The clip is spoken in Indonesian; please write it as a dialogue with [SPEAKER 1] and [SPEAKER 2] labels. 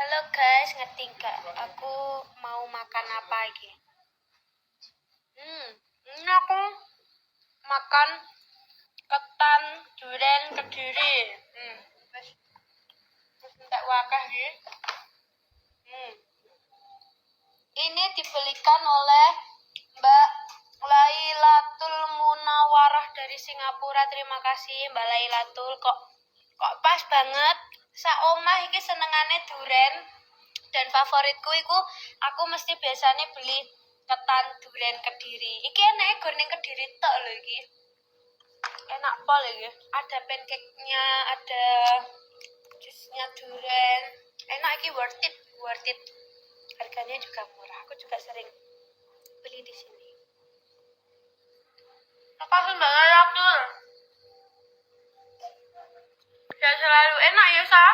[SPEAKER 1] Halo guys, ngerti gak? Aku mau makan apa lagi? Ini aku makan ketan durian Kediri. Terus entek wakah ya. Ini dibelikan oleh Mbak Lailatul Munawarah dari Singapura. Terima kasih Mbak Lailatul. Kok pas banget. Sak omah iki senengane duren. Dan favoritku iku aku mesti biasanya beli ketan durian Kediri. Iki enak gor ning Kediri tok lho iki. Enak pol iki. Ada pancake-nya, ada jusnya durian. Enak iki worth it. Harganya juga murah. Aku juga sering beli di sini. Makasih Mbak Lailatul. Ya selalu enak ya, Sa.